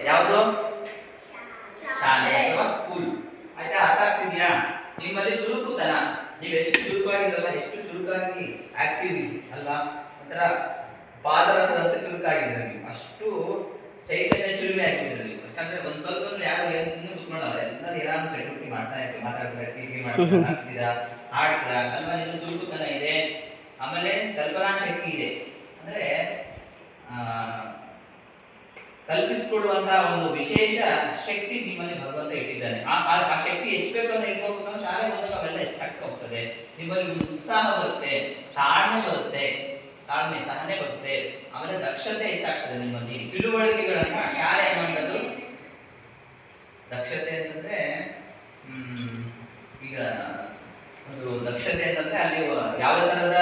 ಯಾವುದು? ಶಾಲೆ ಅಥವಾ ಸ್ಕೂಲ್. ಆಯ್ತಾ? ಅರ್ಥ ಆಗ್ತಿದ್ಯಾ? ನಿಮ್ಮಲ್ಲಿ ಚುರುಕುತನ, ನೀವು ಎಷ್ಟು ಚುರುಕಾಗಿದ್ರಲ್ಲ, ಎಷ್ಟು ಚುರುಕಾಗಿ ಆಕ್ಟಿವ್ ಇದ್ರಿ ಅಲ್ವಾ, ಒಂಥರ ಪಾದರಸದಂತೆ ಚುರುಕಾಗಿದ್ರೆ ನೀವು, ಅಷ್ಟು ಚೈತನ್ಯ ಚುರುಮೆ ಆಗಿದ್ರೆ ನೀವು. ಯಾಕಂದ್ರೆ ಒಂದ್ ಸ್ವಲ್ಪ ಯಾರು ಏನು ಸುಮ್ಮನೆ ಕುತ್ಕೊಳ್ಳಲ್ಲ, ಎಲ್ಲರೂ ಏನಾದ್ರು ಚಟುವಟಿಕೆ ಮಾಡ್ತಾ ಇರ್ತೀವಿ, ಮಾತಾಡ್ತಾರೆ, ಟಿವಿ ಮಾಡ್ತಾರೆ, ಹಾಕ್ತೀರಾ, ಆಡ್ತೀರಾ ಅಲ್ವಾ, ನಿಮ್ಮ ಚುರುಕುತನ ಇದೆ. ಆಮೇಲೆ ಕಲ್ಪನಾ ಶಕ್ತಿ ಇದೆ, ಅಂದ್ರೆ ಕಲ್ಪಿಸಿಕೊಡುವಂತಹ ಒಂದು ವಿಶೇಷ ಶಕ್ತಿ ನಿಮ್ಮಲ್ಲಿ ಭಗವಂತ ಇಟ್ಟಿದ್ದಾನೆ. ಆ ಶಕ್ತಿ ಹೆಚ್ಚಬೇಕು ಅಂದ್ರೆ ಏನು ಹೋಗ್ಬೇಕು, ನಾವು ಶಾಲೆ ಹೋದಾಗ ಅವೆಲ್ಲ ಹೆಚ್ಚಾಗ್ತಾ ಹೋಗ್ತದೆ. ನಿಮ್ಮಲ್ಲಿ ಉತ್ಸಾಹ ಬರುತ್ತೆ, ತಾಳ್ಮೆ ಬರುತ್ತೆ, ತಾಳ್ಮೆ ಸಹನೆ ಬರುತ್ತೆ, ಆಮೇಲೆ ದಕ್ಷತೆ ಹೆಚ್ಚಾಗ್ತದೆ. ನಿಮ್ಮಲ್ಲಿ ತಿಳುವಳಿಕೆಗಳನ್ನ ಶಾಲೆ ಅನ್ನೋದು ದಕ್ಷತೆ ಅಂತಂದ್ರೆ ಈಗ ಒಂದು ದಕ್ಷತೆ ಅಂತಂದ್ರೆ ಅಲ್ಲಿ ಯಾವ ತರದ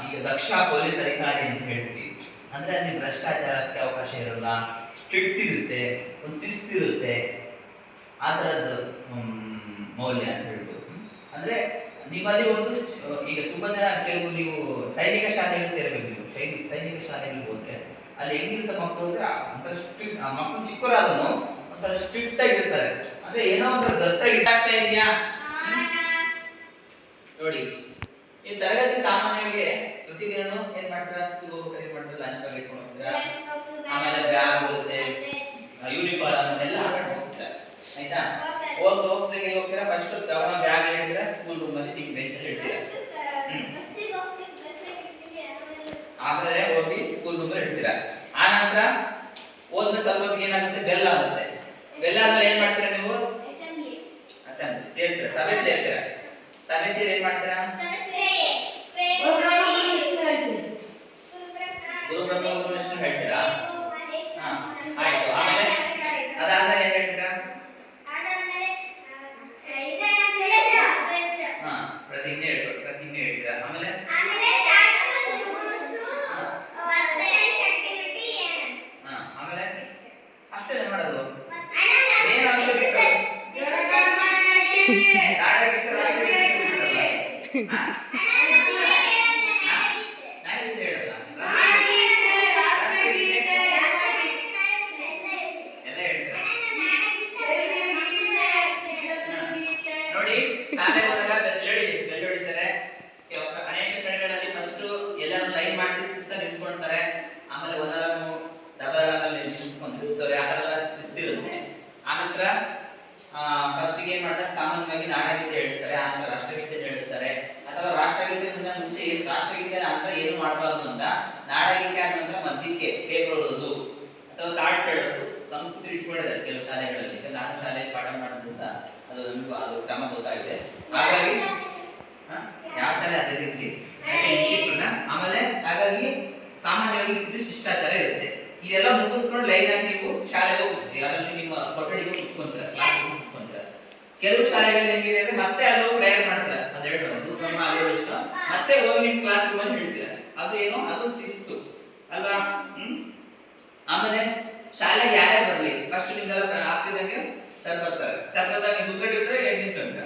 ಈಗ ದಕ್ಷ ಪೊಲೀಸ್ ಅಧಿಕಾರಿ ಅಂತ ಹೇಳ್ತೀವಿ, ಅಂದ್ರೆ ಅಲ್ಲಿ ಭ್ರಷ್ಟಾಚಾರಕ್ಕೆ ಅವಕಾಶ ಇರಲ್ಲ, ಸ್ಟ್ರಿಕ್ಟ್ ಇರುತ್ತೆ, ಒಂದು ಶಿಸ್ತಿರುತ್ತೆ, ಆ ತರದ್ದು ಮೌಲ್ಯ ಅಂತ ಹೇಳ್ಬೋದು. ಅಂದ್ರೆ ನಿಮ್ಮಲ್ಲಿ ಒಂದು ಈಗ ತುಂಬಾ ಜನ ಕೆಲವು ನೀವು ಸೈನಿಕ ಶಾಲೆಗೆ ಸೇರಬೇಕು, ನೀವು ಸೈನಿಕ ಶಾಲೆಗೆ ಹೋದ್ರೆ ಅಲ್ಲಿ ಹೆಂಗಿರುತ್ತೆ ಮಕ್ಕಳು ಅಂದ್ರೆ ಒಂಥರ ಸ್ಟ್ರಿಕ್ಟ್, ಮಕ್ಕಳು ಚಿಕ್ಕವರಾದನು ಒಂಥರ ಸ್ಟ್ರಿಕ್ಟ್ ಆಗಿರ್ತಾರೆ, ಅಂದ್ರೆ ಏನೋ ಒಂಥರ ದತ್ತ ಇಟ್ಟಾಗ್ತಾ ಇದೆಯಾ ನೋಡಿ. ಈ ತರಗತಿ ಸಾಮಾನ್ಯವಾಗಿ ಪ್ರತಿದಿನ ಏನ್ ಮಾಡ್ತೀರಾ, ಸ್ಕೂಲ್ ಹೋಗ್ಬೇಕಾದ್ರೆ ಏನ್ ಮಾಡ್ತೀರಾ, ಲಂಚ್ ಬ್ಯಾಗ್ ಇಟ್ಕೊಂಡು ಹೋಗ್ತೀರಾ, ಆಮೇಲೆ ಬ್ಯಾಗ್ ಇರುತ್ತೆ, ಯೂನಿಫಾರ್ಮ್ ಎಲ್ಲ ಹಾಕೊಂಡು ಹೋಗ್ತೀರಾ. ಆಯ್ತಾ? ಹೋಗ್ದಂಗೆ ಹೋಗ್ತೀರಾ, ಫಸ್ಟ್ ತಗೊಂಡ ಬ್ಯಾಗ್ ಇಡ್ತೀರಾ, ಸ್ಕೂಲ್ ರೂಮ್ ಅಲ್ಲಿ ನೀವು ಬೆಂಚ್ ಅಲ್ಲಿ ಇಡ್ತೀರಾ, ಆಮೇಲೆ ಹೋಗಿ ಸ್ಕೂಲ್ ರೂಮ್ ಅಲ್ಲಿ ಇಡ್ತೀರಾ. ಆ ನಂತರ ಓದ್ನ ಸ್ವಲ್ಪ ಏನಾಗುತ್ತೆ, ಬೆಲ್ ಆಗುತ್ತೆ. ಬೆಲ್ ಆದ್ಮೇಲೆ ಏನ್ ಮಾಡ್ತೀರಾ ನೀವು, ಅಸೆಂಬ್ಲಿ ಸೇರ್ತೀರಾ, ಸಭೆ ಸೇರ್ತೀರಾ. ಸಭೆ ಸೇರಿ ಏನ್ ಮಾಡ್ತೀರಾ, ಗುರು ಬ್ರಹ್ಮ ಗುರು ವಿಷ್ಣು ಹೇಳ್ತೀರಾ. ಆಯ್ತು, ಆಮೇಲೆ ಅದಾದ್ಮೇಲೆ ಏನ್ ಹೇಳ್ತೀರಾ, ಪ್ರತಿಜ್ಞೆ ಹೇಳ್ತೀರಾ. ಆಮೇಲೆ ಆಮೇಲೆ ಅಷ್ಟೇ ಮಾಡೋದು. ಏನ್ ಅವಶ್ಯಕತೆ ನೋಡಿ. ಶಾಲೆ ಹೋದಾಗ ಬೆಲ್ ಹೊಡಿತಾರೆ. ಅನೇಕ ಕಡೆಗಳಲ್ಲಿ ಫಸ್ಟ್ ಎಲ್ಲರೂ ಲೈನ್ ಮಾಡಿಸಿ ಶಿಸ್ತಾಗಿ ನಿಂತ್ಕೊಳ್ತಾರೆ, ಆಮೇಲೆ ಒಂದರನ್ನು ಡಬಲ್ ನಿಲ್ಲಿಸ್ತಾರೆ, ಆ ಥರ ಶಿಸ್ತಿರುತ್ತೆ. ಆನಂತರ ಫಸ್ಟ್ ಏನ್ ಮಾಡ್ತಾರೆ, ಸಾಮಾನ್ಯವಾಗಿ ನಾಡಗೀತೆ ಹೇಳ್ತಾರೆ, ಆನಂತರ ರಾಷ್ಟ್ರಗೀತೆ ಹೇಳಿಸ್ತಾರೆ. ಅಥವಾ ರಾಷ್ಟ್ರಗೀತೆ ಮುಂಚೆ ರಾಷ್ಟ್ರಗೀತೆ ಅಂತ ಏನು ಮಾಡಬಾರ್ದು ಅಂತ ನಾಡಗೀತೆ ಆದ ನಂತರ ಮಧ್ಯಕ್ಕೆ ಕೇಳ್ಕೊಳ್ಳೋದು ಅಥವಾ ತಾಡ್ಸ್ ಹೇಳೋದು ಸಂಸ್ಕೃತಿ ಇಟ್ಕೊಂಡಿದ್ದಾರೆ ಕೆಲವು ಶಾಲೆಗಳಲ್ಲಿ. ನಾನು ಶಾಲೆಯಲ್ಲಿ ಪಾಠ ಮಾಡೋದ್ರಿಂದ ಅದು ನಮಗೂ ಅದು ಕ್ರಮ ಗೊತ್ತಾಗಿದೆ. ಹಾಗಾಗಿ ಯಾವ ಶಾಲೆ ಅದೇ ರೀತಿ ಆಮೇಲೆ ಹಾಗಾಗಿ ಸಾಮಾನ್ಯವಾಗಿ ಶಿಷ್ಟಾಚಾರ ಇರುತ್ತೆ. ಇದೆಲ್ಲ ಮುಗಿಸ್ಕೊಂಡು ಲೈನ್ ಆಗಿ ನೀವು ಶಾಲೆಗೆ ಹೋಗ್ತೀರಿ, ಅದರಲ್ಲಿ ನಿಮ್ಮ ಕೊಠಡಿಗೆ ಕುತ್ಕೊಂತಾರೆ. ಕೆಲವು ಶಾಲೆಗಳಲ್ಲಿ ಹೆಂಗಿದೆ ಅಂದ್ರೆ ಮತ್ತೆ ಅದು ಪ್ರೇಯರ್ ಮಾಡ್ತಾರೆ, ಅದು ಹೇಳ್ಬೋದು ನಮ್ಮ ಇಷ್ಟ, ಮತ್ತೆ ಹೋಗಿ ನಿಮ್ಮ ಕ್ಲಾಸ್ಗೆ ಬಂದು ಹೇಳ್ತೀರ. ಅದು ಏನೋ ಅದು ಶಿಸ್ತು ಅಲ್ವಾ. ಆಮೇಲೆ ಶಾಲೆಗೆ ಯಾರೇ ಬರಲಿ ಫಸ್ಟ್ ನಿಂದ ಆಗ್ತಿದ್ದಂಗೆ ಸರ್ ಬರ್ತಾರೆ. ಸರ್ ಬಂದಾಗ ನೀವು ಕುತ್ಕೊಂಡಿರ್ತಾರೆ, ಎದ್ದು ನಿಂತ್ಕೊಂಡ್ರೆ